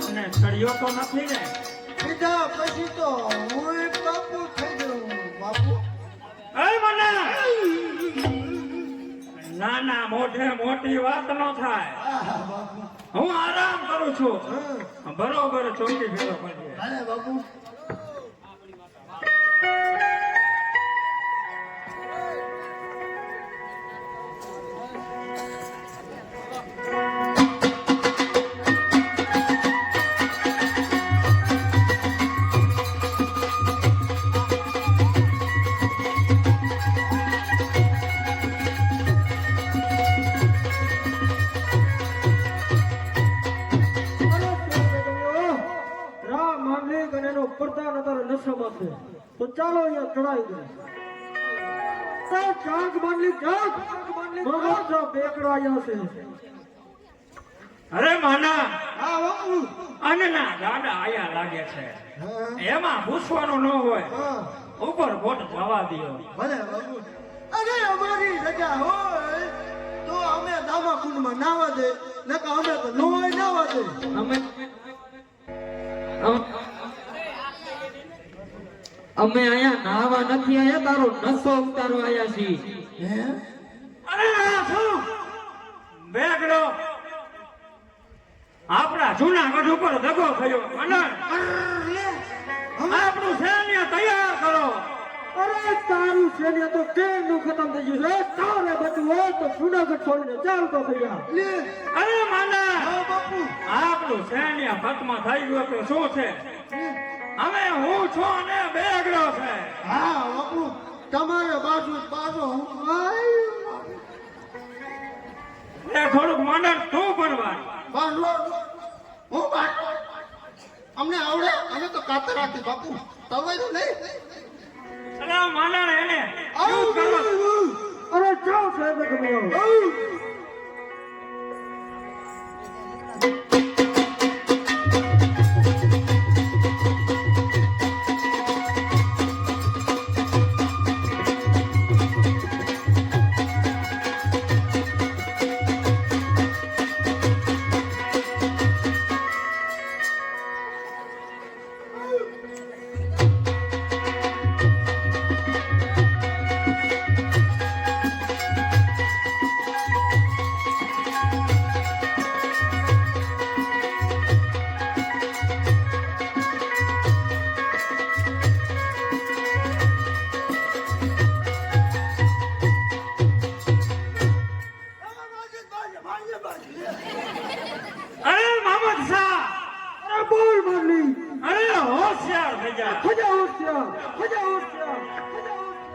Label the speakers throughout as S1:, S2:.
S1: અને સળિયો તો નથી ને?
S2: બીજા પછી તો હું એક બાપુ થઈ ગયો. બાપુ
S1: એ મને ના ના મોઢે મોટી વાત ન થાય. હું આરામ કરું છું. બરોબર ચોકી ફેરો પડે.
S2: અરે બાપુ તો ચાલો અહીંયા ચડાઈ દે. તો ચાંગ માનલી ચાંગ મગજ બેકડો આવ્યા છે.
S1: અરે માના
S2: હા બાપુ
S1: અનના ગાડા આયા લાગે છે. એમાં પૂછવાનું ન હોય. ઉપર બોટ જવા દ્યો.
S2: ભલે બાપુ. અરે અમારી રજા હોય તો અમે દામા કુંડમાં નાવા દે, નકા અમે તો નો હોય નાવા દે.
S3: અમે અહીંયા નાવા નથી આયા, તારો નસો ઉતારો આયા છીએ.
S1: અરે આ શું બેગડો આપણા જૂનાગઢ ઉપર દગો થયો. અને આપણું સૈન્ય તૈયાર કરો.
S2: અરે તારું સૈન્ય તો કેનું ખતમ થઈ ગયું છે. તારે બધું હોય તો જૂનાગઢ છોડીને ચાલતો થઈ ગયા.
S1: અરે માના
S2: બાપુ
S1: આપણું સૈન્ય ભસ્મ થઈ ગયું તો શું છે? અમે હું છું અને બેગડો છે.
S2: હા બાપુ તમારે બાજુ પાછો હું
S1: એ થોડુંક મંડળ તું ભણવા.
S2: બાજુ હું બાજુ અમને આવડે. અમે તો કાતર રાખી બાપુ તવાય તો નહીં.
S1: અરે મંડળ એને શું કરવા?
S2: અરે ચાલ સાહેબ તમે
S1: અરે મોહમ્મદ શાહ,
S2: અરે બોલ મારલી.
S1: અરે હોશિયાર થઈ જા.
S2: ખજા હોશિયાર ખજા હોશિયાર ખજા હોશિયાર.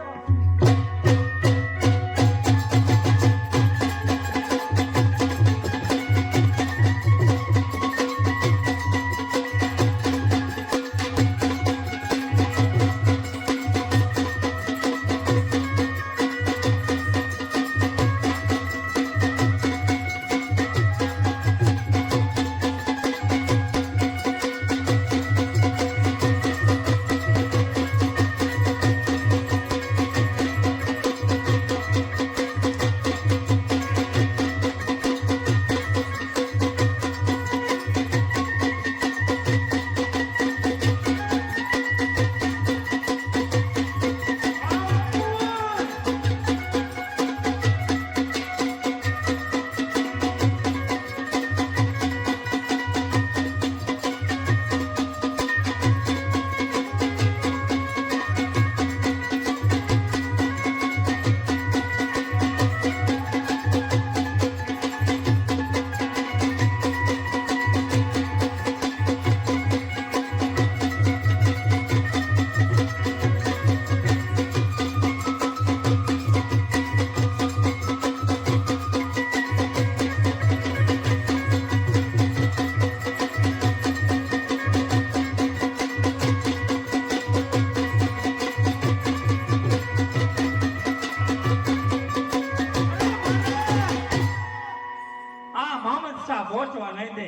S1: પહોંચવા નહીં દે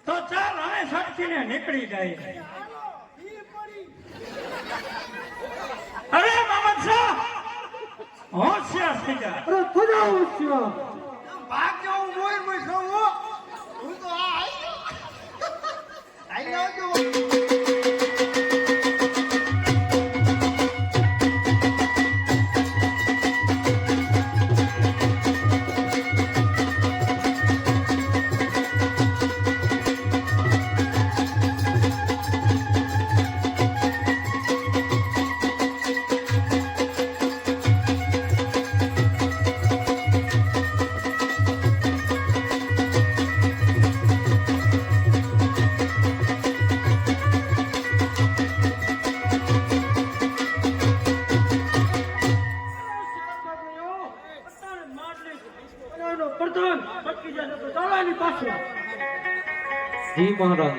S1: તો ચાલ હવે સટકીને નીકળી જાય. અરે મોહમ્મદ શાહ હોશિયાર થઈ જા.
S2: અરે ખજા હોશિયાર.
S4: ભાગ જાઉં મોય મોય સૌ
S2: હાલવાની પાછળ.
S3: જી મહારાજ.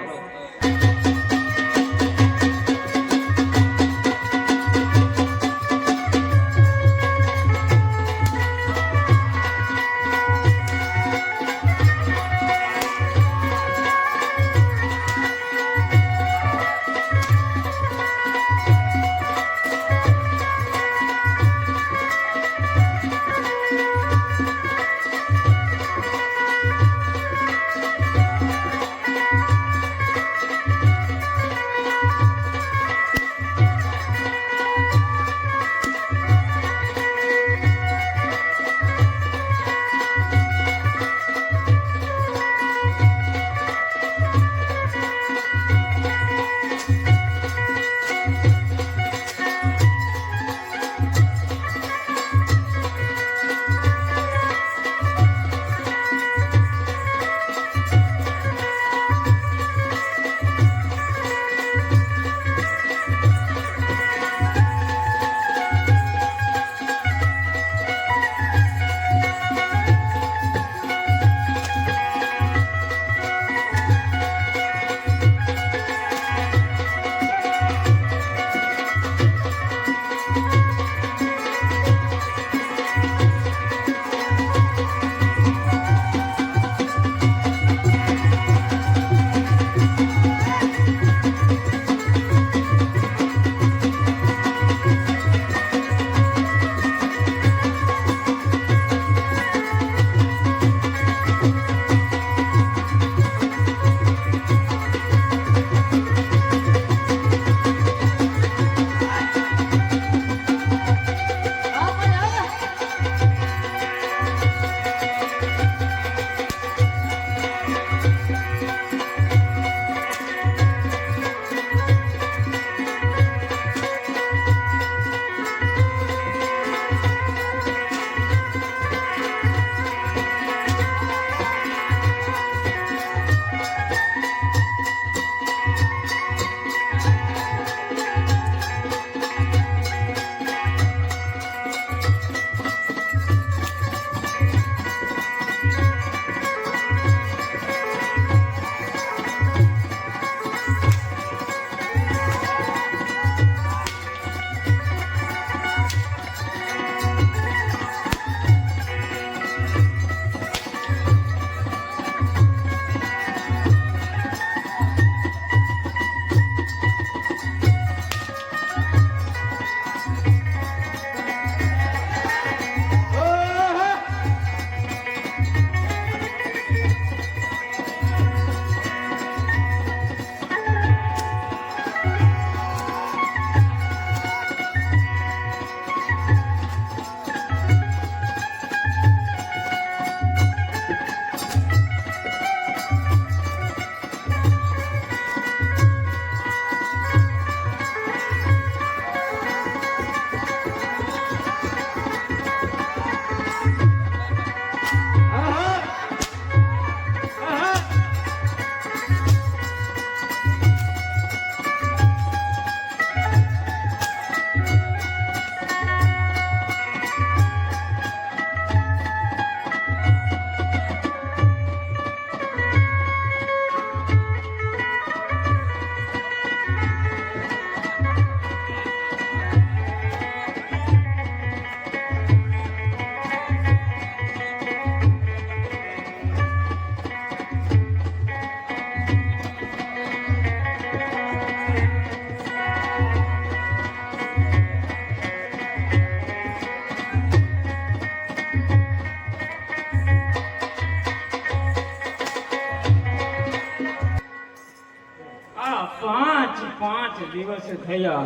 S1: પાંચ દિવસ થયા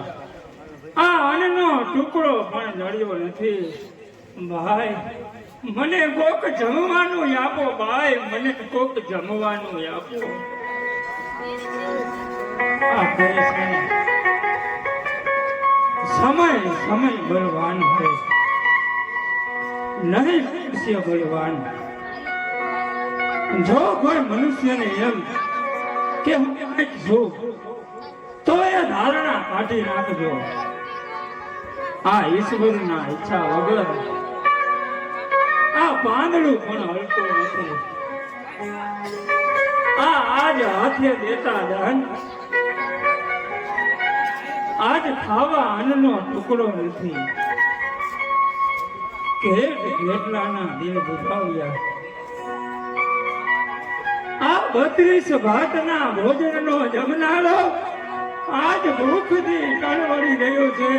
S1: આ અન્નનો ટુકડો પણ જડ્યો નથી. ભાઈ મને કોક જમવાનું આપો. ભાઈ મને કોક જમવાનું આપો. આ કહે છે સમય બળવાન છે, નહીં મનુષ્ય બળવાન. જો કોઈ મનુષ્યને એમ કે હું કંઈક છું તો એ ધારણા કાઢી નાખજો. આ ઈશ્વરના ઈચ્છા વગર આ પાંદડું પણ હલતું નથી. આજ હાથે દેતા દાન, આજ ખાવા અન્નનો ટુકડો નથી. કેટલાના દિલ દુખાવ્યા. આ 32 ભાતના ભોજનનો જમનારો આજ ભૂખથી કળવળી ગયો છે.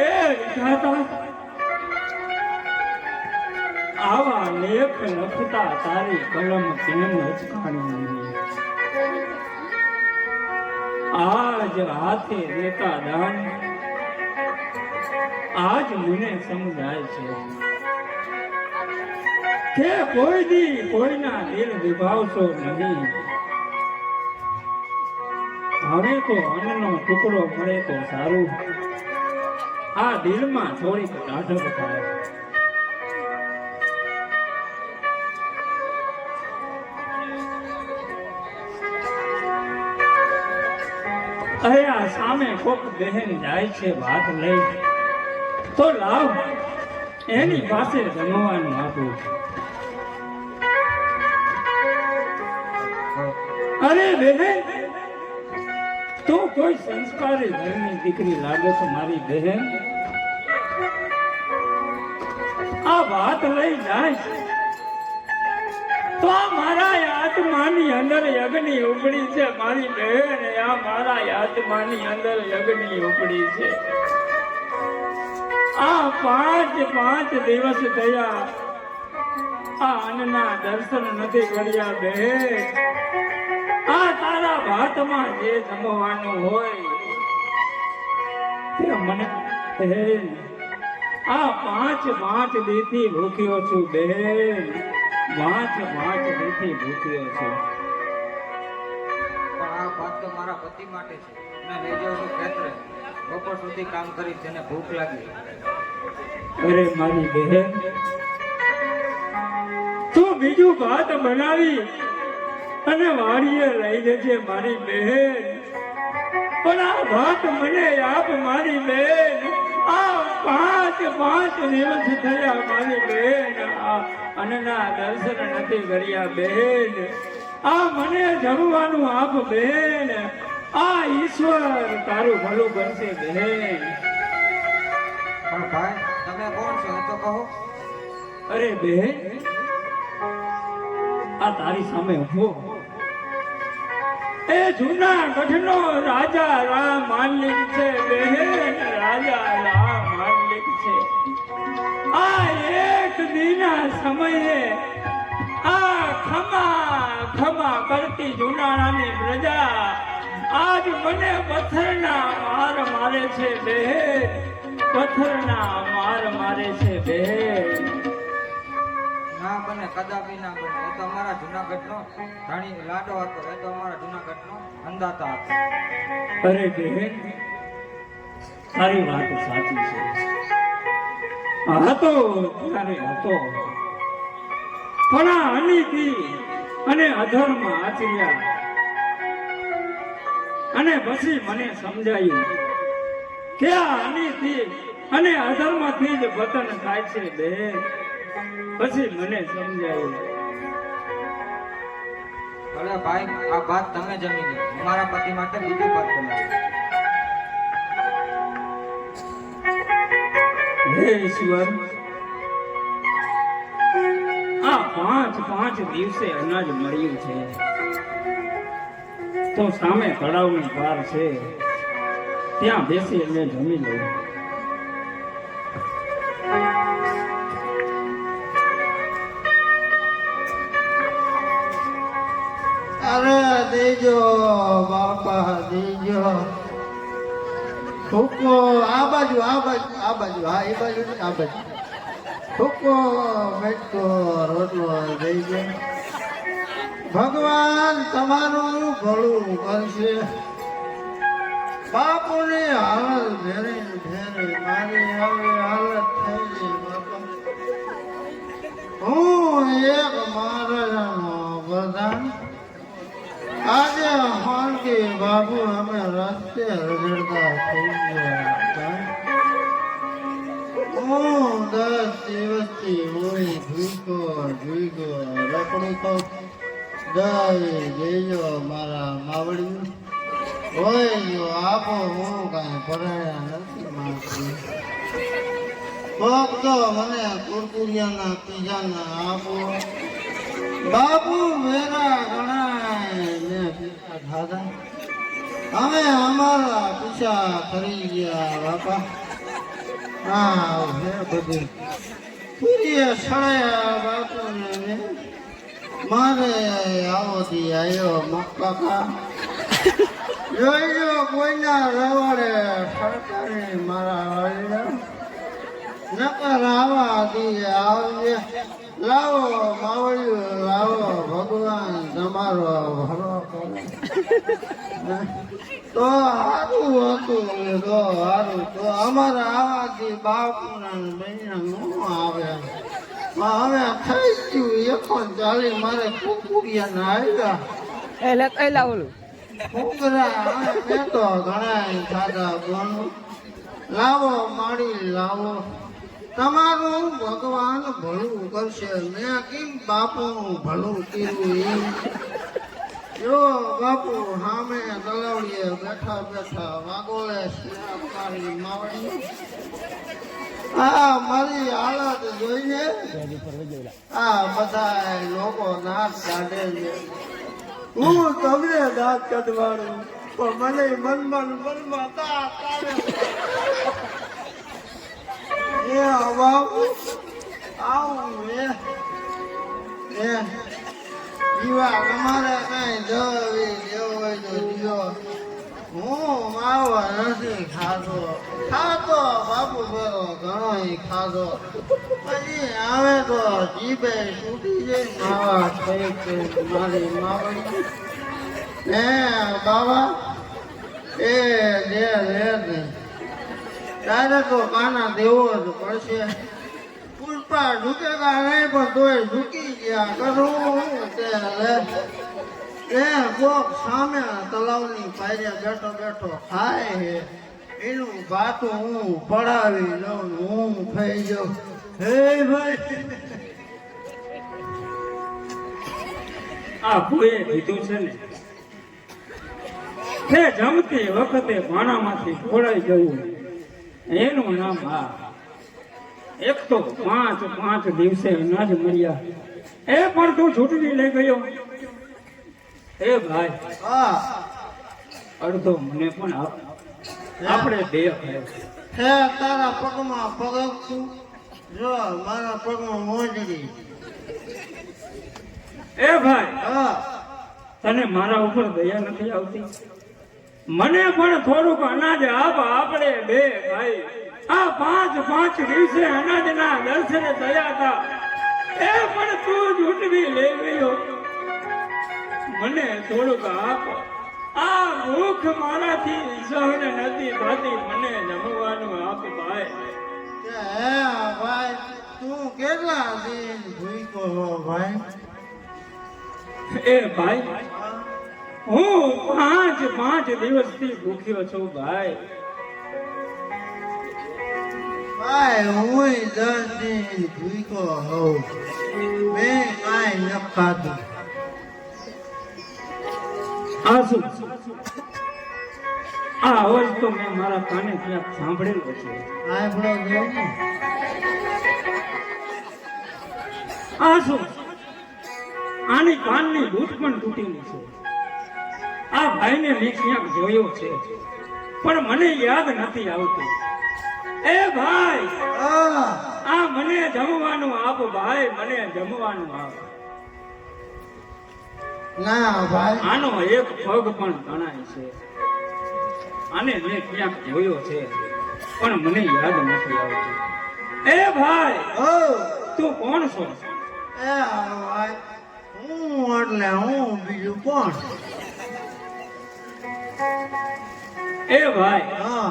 S1: એ વિધાતા, આવા લેખ લખતા તારી કલમ કેમ હચકાણી? આજ હાથે દેતા દાન, આજ મને સમજાય છે કે કોઈ દી કોઈના દિલ દુભાવશો નહીં. હવે તો અન્નનો ટુકડો મળે તો સારું. આ દિલમાં થોડીક ટાઢક થાય. અહીંયા સામે કોક બહેન જાય છે ભાત લઈ, તો લાવ એની પાસે જમવાનું આપું. અરે બહેન, તું કોઈ સંસ્કારી ઘરની દીકરી લાગે છે મારી બહેન. આ વાત લઈ જાય તો આ મારા આત્માની અંદર યજ્ઞ ઉપડી છે મારી બહેન. આ મારા આત્માની અંદર યજ્ઞ ઉપડી છે. આ પાંચ દિવસ થયા, આ અન્નના દર્શન નથી કર્યા બહેન. આ તારા ભાતમાં જે જમવાનું હોય તે મને બહેન. આ પાંચ દીથી ભૂખ્યો છું બહેન. પાંચ દીથી ભૂખ્યો છું.
S4: પણ આ ભાત તો મારા પતિ માટે છે. અને લઈ જાઉં છું ખેતરે. બપોર સુધી કામ કરી તેને ભૂખ લાગી.
S1: અરે મારી બહેન, તું બીજું ભાત બનાવી અને વાડીએ લઈ જજે મારી બહેન. પણ આ ભાત મને આપ મારી બહેન. આ પાંચ દિવસ થયા મારી બહેન. આ અન્નના દર્શન નથી કર્યા બહેન. આ મને જમવાનું આપ બહેન. આ ઈશ્વર તારું ભલું કરશે બહેન.
S4: પણ ભાઈ, તમે કોણ છો એ તો કહો.
S1: અરે બહેન, આ તારી સામે ઉભો એ જૂનાગઢનો રાજા રામ માલિક છે બહેન. રાજા રામ માલિક છે. આ એક દિના સમયે આ ખમા કરતી જુનાણાની પ્રજા આજ મને પથ્થરના માર મારે છે બહેન. પથ્થરના માર મારે છે બહેન.
S4: ના બને, કદાપી ના બને. એ તો અમારા જુનાગઢનો ધણી લાડો હતો. એ તો અમારા જુનાગઢનો અંદાતા હતો.
S1: અરે બહેન, તારી વાત સાચી છે. હતો ત્યારે હતો, પણ આ અનીતિ અને અધર્મ આચર્યા અને પછી મને સમજાયું કે આ અનીતિ અને અધર્મથી જ પતન થાય છે બહેન. પછી મને સમજાયું.
S4: ભલે ભાઈ, આ ભાત તમે જમી લો. અમારા પતિ માટે બીજું ભાત બનાવો.
S1: હે ઈશ્વર, આ પાંચ દિવસે અનાજ મળ્યું છે તો સામે તળાવની પાર છે, ત્યાં બેસી એટલે જમી લઉં.
S2: અરે દેજો બાપા દેજો. ઠુકો આ બાજુ હા એ બાજુ નહીં, આ બાજુ. ઠુકો બેઠો રોટલો દેજો. ભગવાન તમારું ભલું કરશે. બાપુની હાલત ભેરે મારી આવી હાલત થઈ ગઈ બાપા. હું એક મહારાજાનો પ્રધાન. આજે હોનકી બાબુ અમે રસ્તે રજડતા થઈ ગયા. હું 10 દિવસથી હું ભૂકો રખડું તો જય જઈજો મારા માવડી હોય જો આપો હું કાંઈ ભરાયા નથી માંગતી કોક તો મને કુરકુરિયાના પીઝાના આપો બાપુ મેરા ગણાય ને પીઝા ખાધા અમે અમારા પીછા કરી ગયા બાપા હા હે બધું પૂરીએ સળયા બાપુને મારે આવતી આવ્યો મક્કાકા જોઈજો કોઈના રવાડે સરકારી મારા વાળીને નકર આવા દી આવજે લાવો માવડિયું લાવો ભગવાન તમારો ભરો કરે તો સારું હતું તો સારું તો અમારા આવાથી બાપુના બહેના ન આવે હવે થઈ ગયું 140 મારે કુકુરિયાના આવ્યા
S5: એટલે કઈલા ઓલું
S2: કુકરા મેં તો ઘણા ખાધા બોનું લાવો માડી લાવો તમારું ભગવાન ભલું કરશે મેં કેમ બાપુનું ભલું કર્યું એમ જો બાપુ સામે તલાવડીએ બેઠા બેઠા વાગોળે મારી માવડી આ મારી હાલત જોઈને આ બધા લોકો દાંત કાઢે છે હું તમને દાંત કાઢવાનું પણ મને મનમાં દાંત કાઢે એ બાપુ આવું એ દીવા અમારે કઈ જવી જેવો હોય તો દીવો હું માવો નથી ખાતો બાપુ પેલો ઘણો ખાધો પછી આવે તો જીભે છૂટી જાય માવા થઈ મારી માવડી હે બાબા એ દે લે તારે તો કાના દેવો જ પડશે પુષ્પા ઝૂકેગા નહીં પણ તોય ઝૂકી ગયા કરું તે કોક સામે તલાવની પાયરે બેઠો બેઠો ખાય હે એનું ભાતું હું પડાવી લઉં હું ખાઈ જાઉં હે ભાઈ
S1: આ ભૂએ કીધું છે ને તે જમતી વખતે ભાણામાંથી ખોડાઈ જવું એનું નામ આ એક તો 5 દિવસે અનાજ મળ્યા એ પણ તું છૂટવી લઈ ગયો એ ભાઈ
S2: હા
S1: અડધો મને પણ આપ આપણે બે ખાય
S2: હે તારા પગમાં પગથું જો મારા પગમાં મોજડી
S1: એ ભાઈ
S2: હા
S1: તને મારા ઉપર દયા નથી આવતી મને પણ થોડુંક અનાજ આપ આપણે બે ભાઈ આ 5 દિવસે અનાજના દર્શને થયા હતા એ પણ તું ઝૂંટવી લઈ ગયો મને થોડુંક આપ આ ભૂખ મારાથી સહન નથી થતી મને જમવાનું આપ ભાઈ
S2: હે ભાઈ તું કેટલા દિન ભૂખ્યો હો ભાઈ
S1: એ ભાઈ હું 5 દિવસથી ભૂખ્યો છું ભાઈ
S2: ભાઈ હું 10 દિન ભૂખ્યો હોઉં મેં કાંઈ ન ખાધું
S1: આ શું આ અવાજ તો મેં મારા કાને ક્યાંક સાંભળેલો છે
S2: આપણો જો ને
S1: આ શું આની કાનની દૂધ પણ તૂટેલી છે આ ભાઈને મેં ક્યાંક જોયો છે પણ મને યાદ નથી આવતું એ ભાઈ
S2: આ
S1: આ મને જમવાનું આપ ભાઈ મને જમવાનું આપ
S2: ના ભાઈ
S1: આનો એક પગ પણ તણાય છે આને મેં ક્યાંક જોયો છે પણ મને યાદ નથી આવતું એ ભાઈ
S2: ઓ
S1: તું કોણ છો
S2: એ ભાઈ હું એટલે હું બીજું કોણ
S1: એ ભાઈ
S2: હા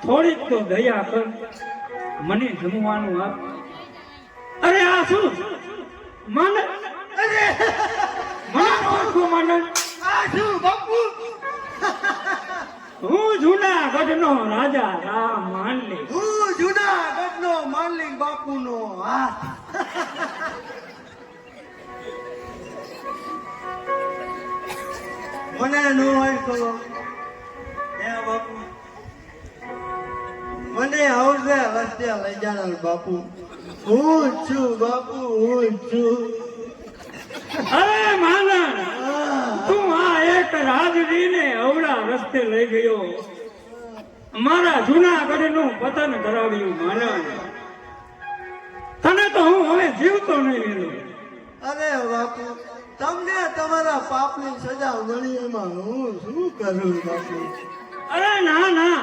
S1: થોડીક તો દયા કર મને જમવાનું આપ અરે આ શું મને
S2: અરે
S1: મને ઓળખો મને
S2: આ શું બાપુ
S1: હું જૂનાગઢનો રાજા રામ માંડલી.
S2: હું જુનાગઢનો માલિક બાપુનો હાથ. મને નો હોય કરો હે બાપુ, મને આવશે રસ્તે લઈ જાનાર બાપુ. હું જ છું બાપુ, હું જ છું.
S1: અરે માનન,
S2: હા.
S1: તું આ એક રાજવીને અવળા રસ્તે લઈ ગયો, મારા જૂનાગઢનું પતન કરાવ્યું. માનન, તને તો હું હવે જીવતો નહીં રહ્યો.
S2: અરે બાપુ, તમને તમારા પાપની સજા મળી એમાં હું શું કરું બાપુ?
S1: અરે ના ના,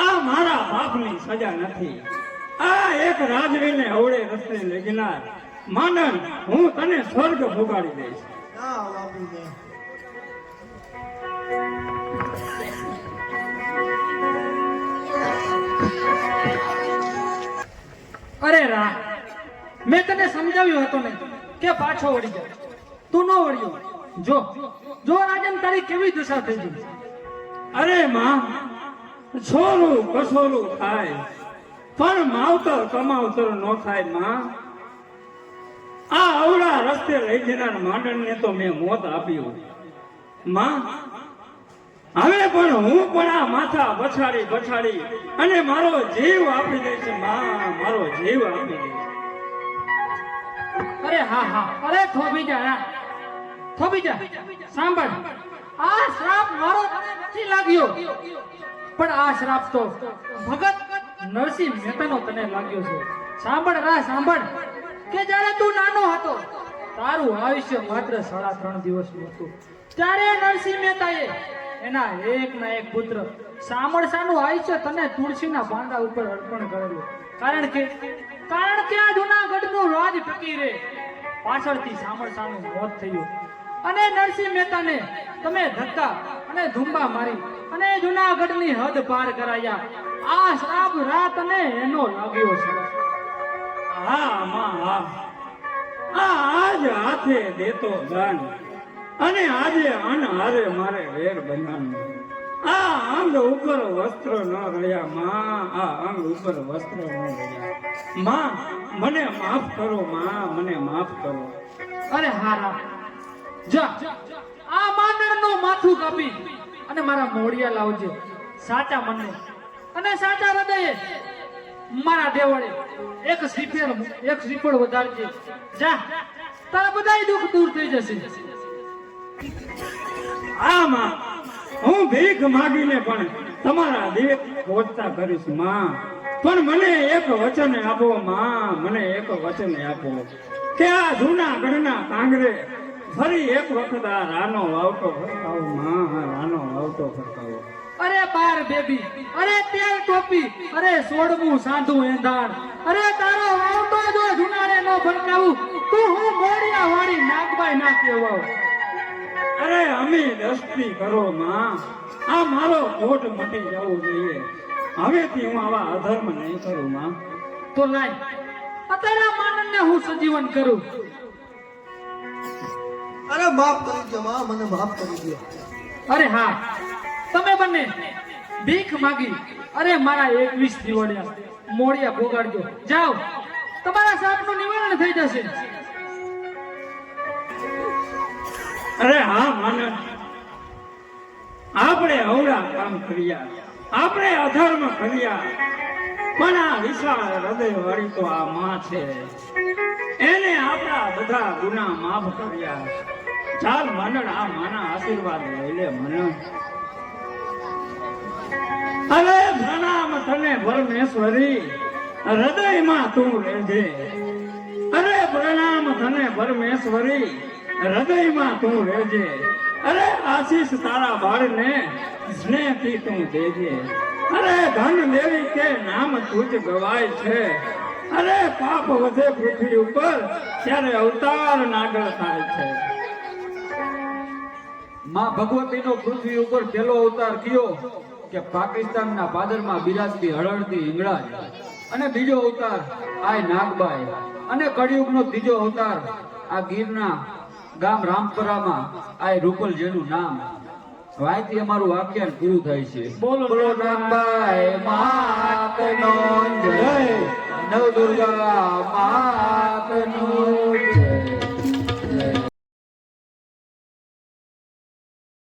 S1: આ મારા બાપની સજા નથી. આ એક રાજવીને અવળે રસ્તે લઈ ગનાર. માનન, હું તને સ્વર્ગ ભોગાડી દઈશ.
S2: ના બાપુ ના.
S6: અરે રા, મેં તને સમજાવ્યું હતું ને કે પાછો વળી જા. તું ન વળ્યો. જો જો રાજન, તારી કેવી દશા થઈ ગઈ.
S1: અરે માં, છોરું કસોરું થાય પણ માવતર કમાવતર ન થાય. માં, આ અવળા રસ્તે લઈ જનાર માંડણને તો મેં મોત આપ્યું. માં, હવે પણ હું પણ આ માથા બછાડી બછાડી અને મારો જીવ આપી દઈશ. માં, મારો જીવ આપી દઈશ.
S6: અરે હા હા, અરે થોભી જા રા, થોભી જા. સાંભળ, આ શ્રાપ મારો તને નથી લાગ્યો, પણ આ શ્રાપ તો ભગત નરસિંહ મહેતાનો તને લાગ્યો છે. સાંભળ રા, સાંભળ, કે જ્યારે તું નાનો હતો તારું આયુષ્ય માત્ર 3.5 દિવસનું હતું. ત્યારે નરસિંહ મહેતાએ એના એકના એક પુત્ર સામળસાનું આયુષ્ય તને તુલસીના પાંડા ઉપર અર્પણ કરેલું. કારણ કે આ જૂનાગઢનું રાજ ટકી રહે, પાછળથી સામળસાનું મોત થયું અને નરસિંહ મહેતાને તમે ધક્કા અને ધુંબા મારી અને જૂનાગઢની હદ પાર કરાયા. આ શ્રાપ રાત અને એનો લાગ્યો છે.
S1: હા માં, હા, આજ હાથે દેતો દાન અને આજે અનહારે મારે વેર બંધાનું. આ અંગ ઉપર વસ્ત્ર ન રહ્યા. માં, આ અંગ ઉપર વસ્ત્ર ન રહ્યા. માં, મને માફ કરો. માં, મને માફ કરો.
S6: અરે હારા, જા આ માંડણનું માથું કાપી અને મારા મોઢિયા લાવજે. સાચા મને અને સાચા હૃદયે મારા દેવળે એક શ્રીફળ વધારજે. જા, તારા બધાય દુઃખ દૂર થઈ જશે.
S1: આ માં, હું ભીખ માગીને પણ તમારા દિવે પહોંચતા કરીશ. માં, પણ મને એક વચન આપો. માં, મને એક વચન આપો કે આ જૂનાગઢના કાંગરે ફરી એક વખત આ રાનો વાવટો ફરકાવો. માં, આ રાનો વાવટો ફરકાવો.
S6: અરે બાર બેબી, અરે 13 ટોપી, અરે 16મું સાંધું એંધાણ, અરે તારો વાવટો જો જુનારે નો ફરકાવું તું હું મોડિયા વાળી નાગબાઈ ના કહેવાવ.
S1: અરે અમી દસ્તી કરો. માં, આ મારો કોટ મટી જવું જોઈએ. હવેથી હું આવા અધર્મ નહીં કરું. માં,
S6: તો લાય અત્યારે માનનને હું સજીવન કરું.
S2: અરે માફ કરી દો માં, મને માફ કરી દો.
S6: અરે હા, તમે બંને ભીખ માગી અરે મારા 21 દિવાળિયા મોડિયા ભોગાડજો. જાઓ, તમારા સાપનું નિવારણ થઈ જશે.
S1: અરે હા માનન, આપણે અવળા કામ કર્યા, આપણે અધર્મ કર્યા, પણ આ વિશાળ હૃદય વાળી તો આ માં છે. એને આપણા બધા ગુના માફ કર્યા. ચાલ માનન, આ માના આશીર્વાદ લઈ લે. માનન, અરે પ્રણામ તને પરમેશ્વરી, હૃદયમાં તું રહેજે. અરે પ્રણામ તને પરમેશ્વરી, હૃદયમાં તું રહેજે. અરે આશીષ તારા બાળને સ્નેહથી તું દેજે. અરે ધન દેવી કે નામ તુજ ગવાય છે. અરે પાપ વધે પૃથ્વી ઉપર ત્યારે અવતાર નાગર થાય છે.
S4: માં ભગવતીનો પૃથ્વી ઉપર પહેલો અવતાર કયો કે પાકિસ્તાનના પાદરમાં બિરાજતી હળહળતી હિંગળાજ, અને બીજો અવતાર આ નાગબાઈ, અને કળિયુગનો ત્રીજો અવતાર આ ગીરના ગામ રામપરામાં આ રૂપલ જેનું નામ. વાયથી અમારું આખ્યાન પૂરું થાય છે.
S6: બોલો
S4: બોલો નાગબાઈ માતનો જય, નવદુર્ગા માતનો